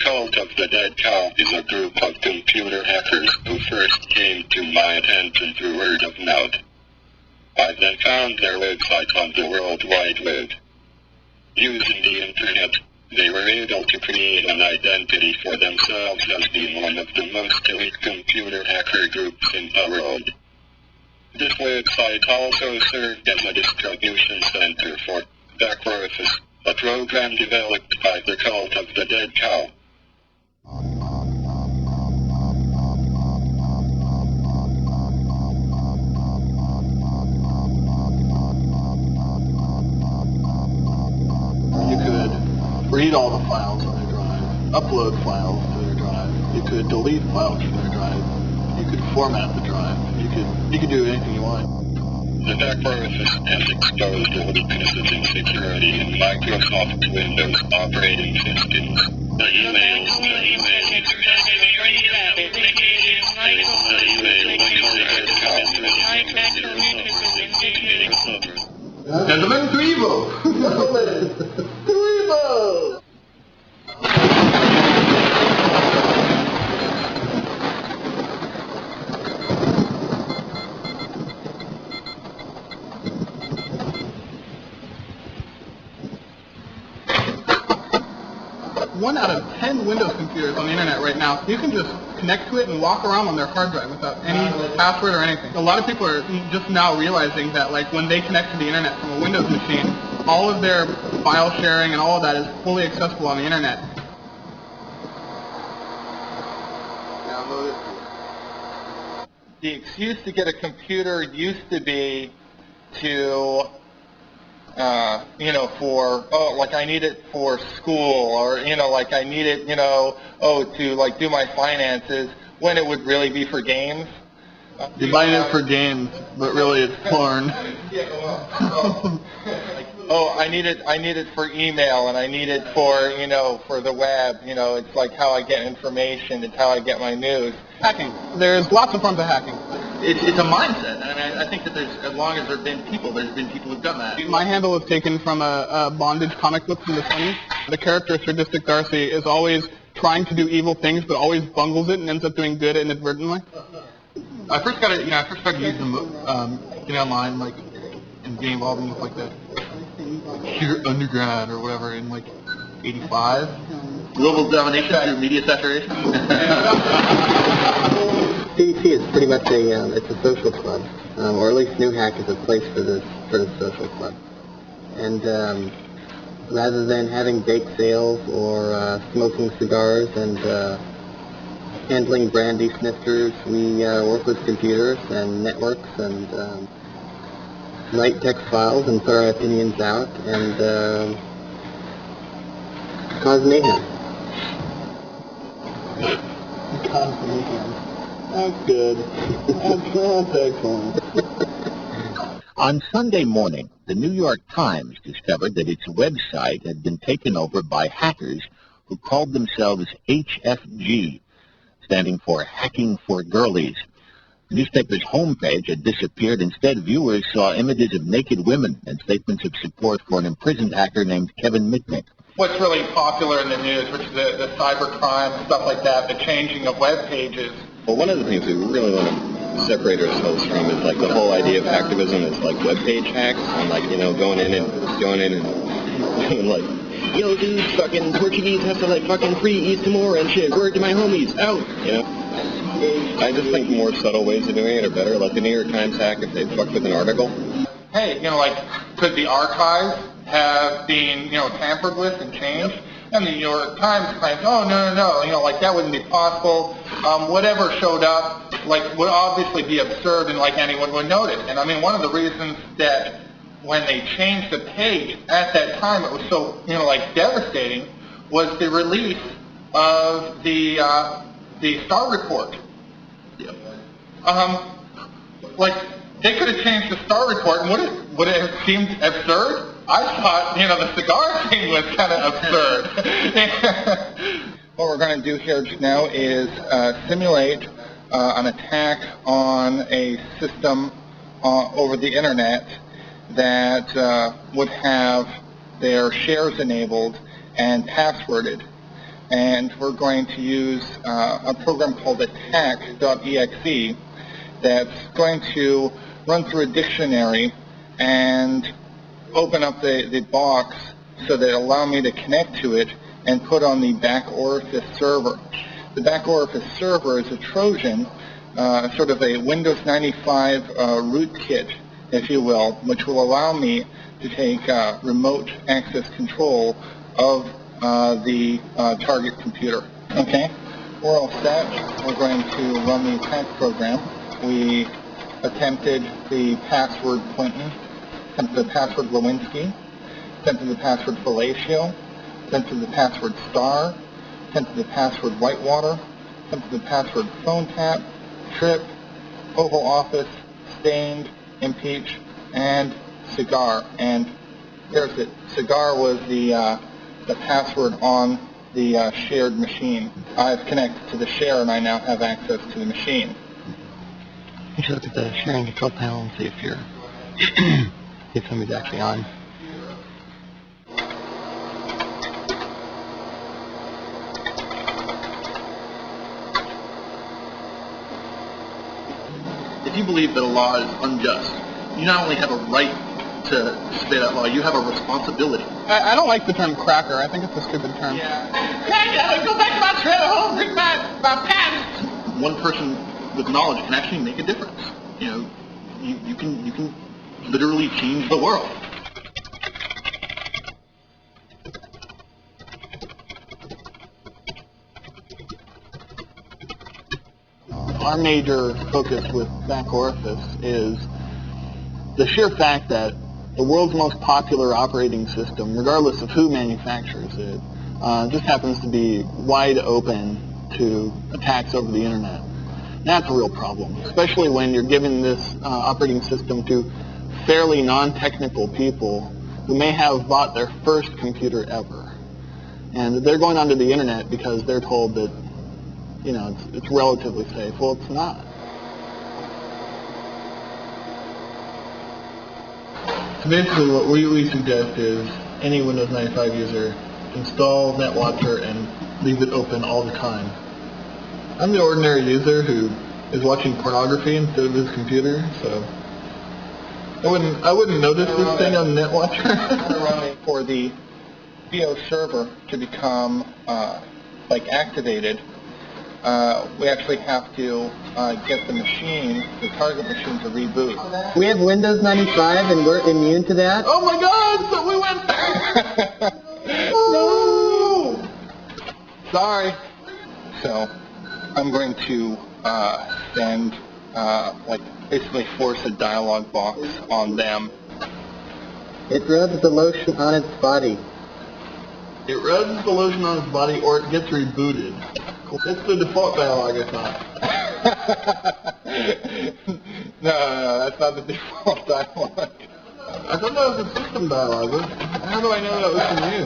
cult of the dead cow is a group of computer hackers who first came to my attention through word of mouth. I then found their website on the World Wide Web. Using the internet, they were able to create an identity for themselves as being one of the most elite computer hacker groups in the world. This website also served as a distribution center for Backworths, a program developed by the cult of the dead cow. You could read all the files on their drive, upload files to their drive, you could delete files from their drive, you could format the drive, you could do anything you want. The Backworths has exposed the weaknesses in security in Microsoft Windows operating systems. The emails, Gentlemen, to evil! Gentlemen, to evil! One out of 10 Windows computers on the internet right now, you can just connect to it and walk around on their hard drive without any password or anything. A lot of people are just now realizing that, like, when they connect to the internet from a Windows machine, all of their file sharing and all of that is fully accessible on the internet. The excuse to get a computer used to be to like I need it for school, or, like I need it, to like do my finances, when it would really be for games. You're buying it for games, but really it's porn. I need it for email, and I need it for, for the web. It's like how I get information, it's how I get my news. Hacking. There's lots of forms of hacking. It's a mindset, and I think that as long as there's been people who've done that. My handle was taken from a bondage comic book from the 20s. The character Sadistic Darcy is always trying to do evil things, but always bungles it and ends up doing good inadvertently. I first started using them, getting online, like, and getting involved in like that Computer Underground or whatever in like '85. Global domination through media saturation. CDC is pretty much it's a social club, or at least New Hack is a place for this social club. And rather than having bake sales or smoking cigars and handling brandy snifters, we work with computers and networks and write text files and put our opinions out and cause mayhem. Cause mayhem. That's good. That's excellent. On Sunday morning, the New York Times discovered that its website had been taken over by hackers who called themselves HFG, standing for Hacking for Girlies. The newspaper's homepage had disappeared. Instead, viewers saw images of naked women and statements of support for an imprisoned hacker named Kevin Mitnick. What's really popular in the news, which is the cybercrime, stuff like that, the changing of web pages. Well, one of the things we really want to separate ourselves from is like the whole idea of activism is like web page hacks and like, going in and doing like, yo dude, fucking Portuguese have to like fucking free East Timor and shit, word to my homies, out, I just think more subtle ways of doing it are better, like the New York Times hack if they fucked with an article. Hey, could the archives have been, tampered with and changed? And the New York Times claims, oh, no, like that wouldn't be possible. Whatever showed up, would obviously be absurd and anyone would notice. And I mean, one of the reasons that when they changed the page at that time, it was so, devastating, was the release of the Star Report. Yep. They could have changed the Star Report, and would it have seemed absurd? I thought, the cigar thing was kind of absurd. What we're going to do here now is simulate an attack on a system over the internet that would have their shares enabled and passworded. and we're going to use a program called attack.exe that's going to run through a dictionary and open up the box so that it'll allow me to connect to it and put on the back orifice server. The back orifice server is a Trojan, sort of a Windows 95 rootkit, if you will, which will allow me to take remote access control of the target computer. Okay, we're all set. We're going to run the attack program. We attempted the password Clinton, attempted the password Lewinsky, attempted the password Fellatio, attempted the password Star, attempted the password Whitewater, attempted the password Phone Tap, Trip, Oval Office, Stained, Impeach, and Cigar. And there's it. Cigar was the password on the shared machine. I've connected to the share and I now have access to the machine. You should look at the sharing control panel and see if you're if somebody's actually on. If you believe that a law is unjust, you not only have a right to disobey that law, you have a responsibility. I don't like the term cracker. I think it's a stupid term. Yeah. Go back to my trailer, bring my pants. One person with knowledge can actually make a difference. You know, you can literally change the world. Our major focus with back orifice is the sheer fact that the world's most popular operating system, regardless of who manufactures it, just happens to be wide open to attacks over the internet. That's a real problem, especially when you're giving this operating system to fairly non-technical people who may have bought their first computer ever. And they're going onto the internet because they're told that, you know, it's relatively safe. Well, it's not. So basically what we suggest is any Windows 95 user install NetWatcher and leave it open all the time. I'm the ordinary user who is watching pornography instead of his computer, so I wouldn't notice this thing on NetWatcher. For the BIOS server to become activated, we actually have to get the machine, the target machine, to reboot. We have Windows 95 and we're immune to that? Oh my god, so we went back! No! Sorry. So, I'm going to send, basically force a dialog box on them. It rubs the lotion on its body. It rubs the lotion on its body or it gets rebooted. It's the default dialogue, I thought. No, that's not the default dialogue. I thought that was a system dialogue. How do I know that was from you?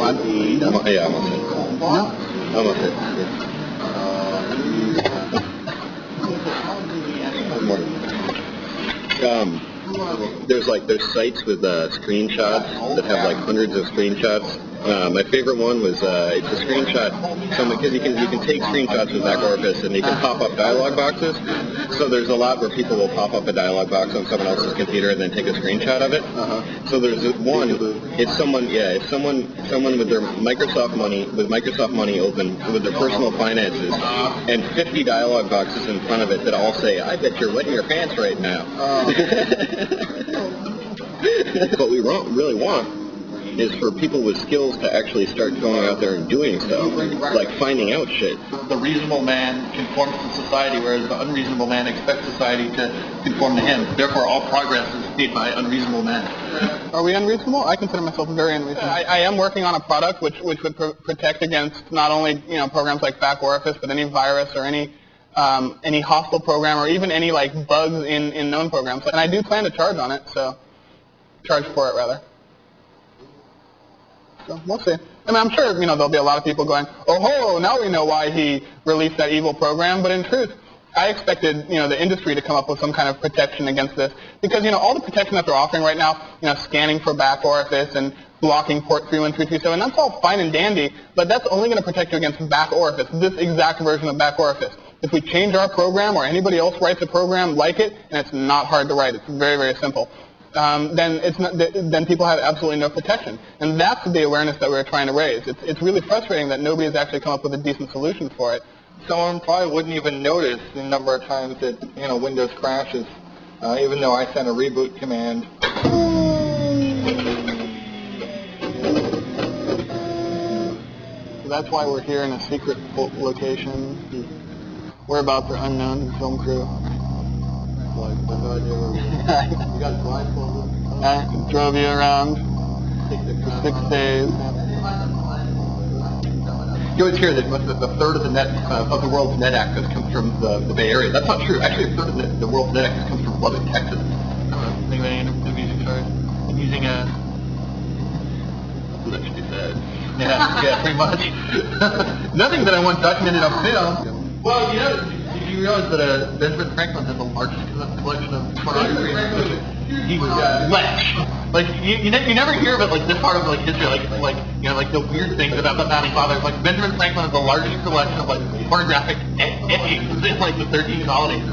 I'm all set. No. I'm all set. There's sites with screenshots that have hundreds of screenshots. My favorite one was it's a screenshot because you can take screenshots with back orifice and they can pop up dialog boxes. So there's a lot where people will pop up a dialog box on someone else's computer and then take a screenshot of it. So there's one. It's someone with their Microsoft money open with their personal finances and 50 dialog boxes in front of it that all say, "I bet you're wetting your pants right now." What we really want is for people with skills to actually start going out there and doing stuff, like finding out shit. The reasonable man conforms to society, whereas the unreasonable man expects society to conform to him. Therefore, all progress is made by unreasonable men. Are we unreasonable? I consider myself very unreasonable. I am working on a product which would protect against not only programs like back orifice, but any virus or any hostile program or even any bugs in known programs. And I do plan to charge on it, so charge for it rather. So we'll see. I mean, I'm sure there'll be a lot of people going, "Oh ho! Now we know why he released that evil program." But in truth, I expected, the industry to come up with some kind of protection against this because, all the protection that they're offering right now, scanning for back orifice and blocking port 31337, that's all fine and dandy, but that's only going to protect you against back orifice, this exact version of back orifice. If we change our program or anybody else writes a program like it, and it's not hard to write, it's very, very simple, then people have absolutely no protection. And that's the awareness that we're trying to raise. It's really frustrating that nobody's actually come up with a decent solution for it. Someone probably wouldn't even notice the number of times that, Windows crashes, even though I sent a reboot command. So that's why we're here in a secret location. Whereabouts are unknown, film crew. You got blindfolded. I drove you around for 6 days. You always hear that a third of the net of the world's net access comes from the Bay Area. That's not true. Actually, a third of the world's net access comes from Lubbock, Texas. I'm using a. That should be said. Yeah, pretty much. Nothing that I want documented on film. Well, did you realize that Benjamin Franklin had the largest collection of pornography? He was like you never hear about like this part of like history, like the weird things about the founding fathers. Like Benjamin Franklin has the largest collection of like pornographic etchings in like the 13 colonies.